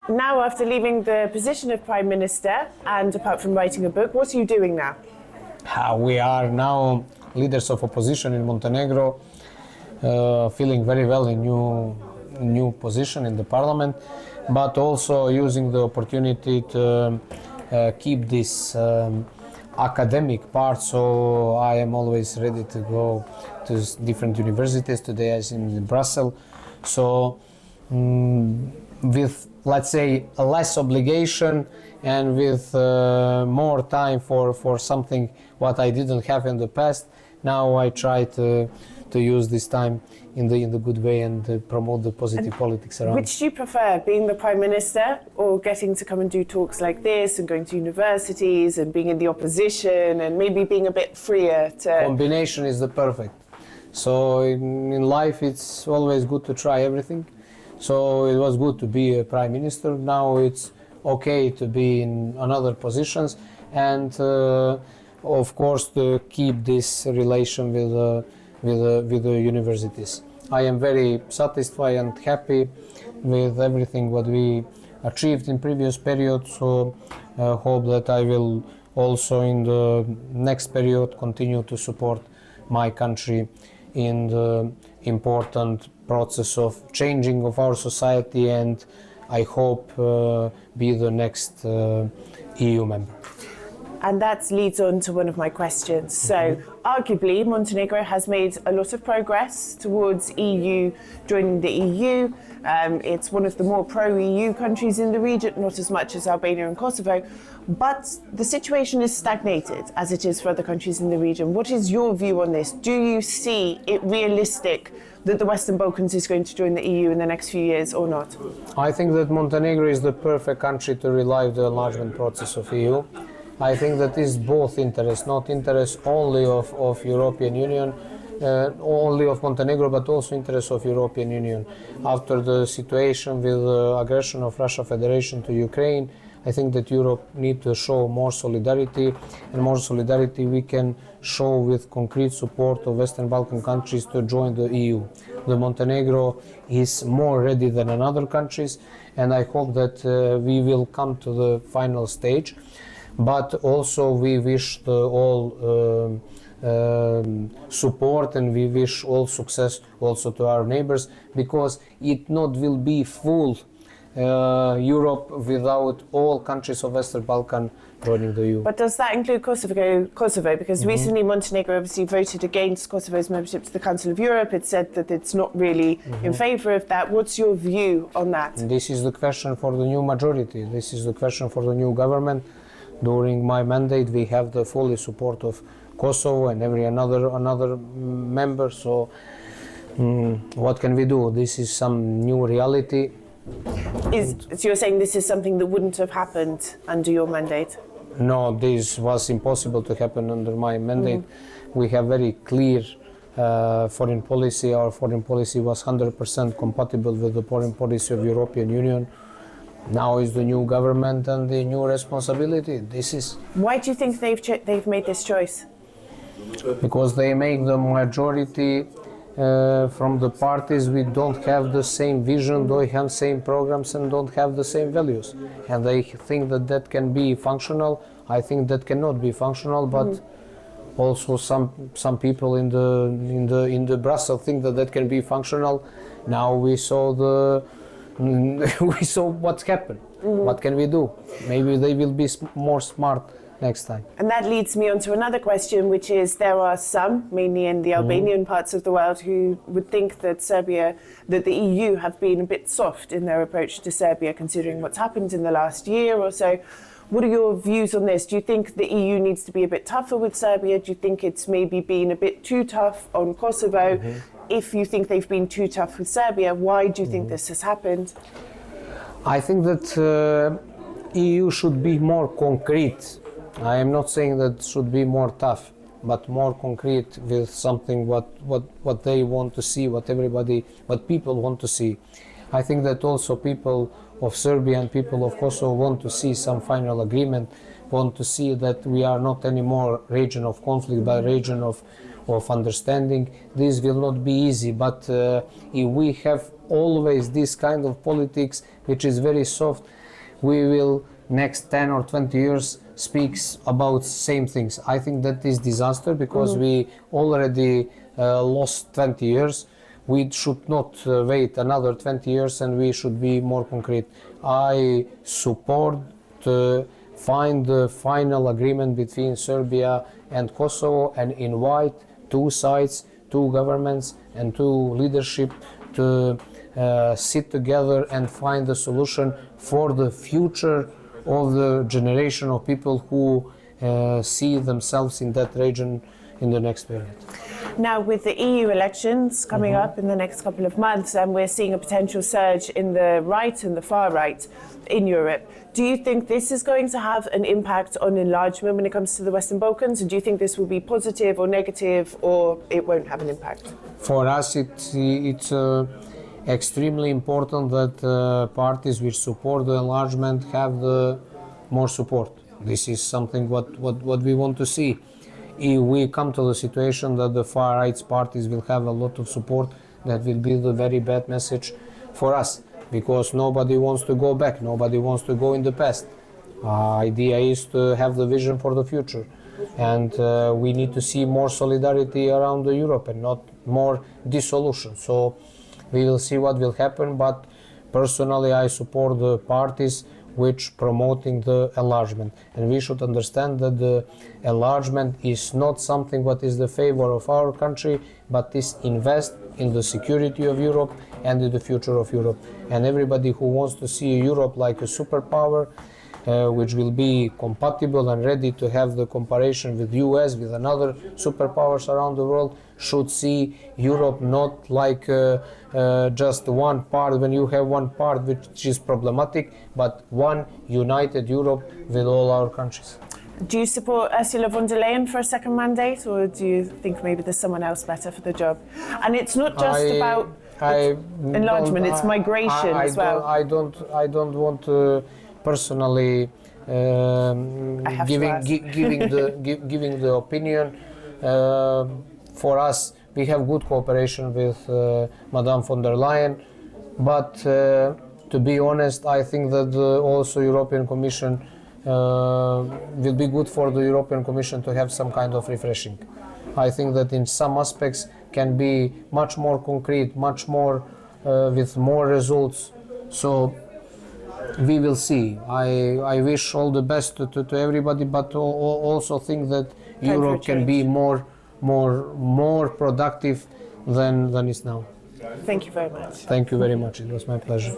Now, after leaving the position of Prime Minister, and apart from writing a book, what are you doing now? We are now leaders of opposition in Montenegro, feeling very well in new position in the parliament, but also using the opportunity to keep this academic part. So I am always ready to go to different universities. Today I am in Brussels. So with, let's say, less obligation and with more time for something what I didn't have in the past, now I try to use this time in the good way and promote the positive politics around. Which do you prefer, being the Prime Minister or getting to come and do talks like this and going to universities and being in the opposition and maybe being a bit freer to... Combination is the perfect. So in life it's always good to try everything. So it was good to be a Prime Minister. Now it's okay to be in another positions and of course to keep this relation with the universities. I am very satisfied and happy with everything what we achieved in previous period, so hope that I will also in the next period continue to support my country in the important process of changing of our society, and I hope be the next EU member. And that leads on to one of my questions. So, arguably, Montenegro has made a lot of progress towards joining the EU. It's one of the more pro-EU countries in the region, not as much as Albania and Kosovo, but the situation is stagnated, as it is for other countries in the region. What is your view on this? Do you see it realistic that the Western Balkans is going to join the EU in the next few years or not? I think that Montenegro is the perfect country to revive the enlargement process of EU. I think that is both interests, not interest only of European Union, only of Montenegro, but also interest of European Union. After the situation with the aggression of Russia Federation to Ukraine, I think that Europe needs to show more solidarity, and more solidarity we can show with concrete support of Western Balkan countries to join the EU. The Montenegro is more ready than other countries, and I hope that we will come to the final stage. But also we wish all support, and we wish all success also to our neighbors, because it not will be full Europe without all countries of Western Balkan joining the EU. But does that include Kosovo? Because recently Montenegro obviously voted against Kosovo's membership to the Council of Europe. It said that it's not really in favour of that. What's your view on that? This is the question for the new majority. This is the question for the new government. During my mandate, we have the fully support of Kosovo and every another member. So, what can we do? This is some new reality. So you're saying this is something that wouldn't have happened under your mandate? No, this was impossible to happen under my mandate. We have very clear foreign policy. Our foreign policy was 100% compatible with the foreign policy of European Union. Now is the new government and the new responsibility. This is. Why do you think they've made this choice? Because they make the majority from the parties. We don't have the same vision, don't have same programs, and don't have the same values. And they think that that can be functional. I think that cannot be functional, but also some people in the Brussels think that that can be functional. Now we saw what's happened. What can we do? Maybe they will be more smart next time. And that leads me on to another question, which is there are some, mainly in the Albanian parts of the world, who would think that the EU have been a bit soft in their approach to Serbia, considering what's happened in the last year or so. What are your views on this? Do you think the EU needs to be a bit tougher with Serbia? Do you think it's maybe been a bit too tough on Kosovo? If you think they've been too tough with Serbia, why do you think this has happened? I think that EU should be more concrete. I am not saying that it should be more tough, but more concrete with something what they want to see, what people want to see. I think that also people of Serbia and people of Kosovo want to see some final agreement, want to see that we are not anymore region of conflict, but region of understanding. This will not be easy, but if we have always this kind of politics which is very soft. We will next 10 or 20 years speaks about same things. I think that is disaster because we already lost 20 years. We should not wait another 20 years and we should be more concrete. I support find the final agreement between Serbia and Kosovo and invite two sides, two governments and two leadership to sit together and find a solution for the future of the generation of people who see themselves in that region in the next period. Now, with the EU elections coming up in the next couple of months, and we're seeing a potential surge in the right and the far right in Europe, do you think this is going to have an impact on enlargement when it comes to the Western Balkans? And do you think this will be positive or negative, or it won't have an impact? For us, it's extremely important that parties which support the enlargement have the more support. This is something what we want to see. If we come to the situation that the far right parties will have a lot of support, that will be the very bad message for us, because nobody wants to go back, nobody wants to go in the past. Idea is to have the vision for the future, and we need to see more solidarity around Europe and not more dissolution. So we will see what will happen, but personally I support the parties which promoting the enlargement, and we should understand that the enlargement is not something what is the favor of our country, but is invest in the security of Europe and in the future of Europe. And everybody who wants to see Europe like a superpower, which will be compatible and ready to have the comparison with US, with another superpowers around the world, should see Europe not like just one part, when you have one part which is problematic, but one united Europe with all our countries. Do you support Ursula von der Leyen for a second mandate, or do you think maybe there's someone else better for the job? And it's not just about enlargement, it's migration as well. I don't want to personally giving the opinion. For us, we have good cooperation with Madame von der Leyen, but to be honest, I think that also European Commission will be good for the European Commission to have some kind of refreshing. I think that in some aspects can be much more concrete, much more with more results. So we will see. I wish all the best to everybody, but also think that Europe can be more productive than it's now. Thank you very much. Thank you very much. It was my pleasure.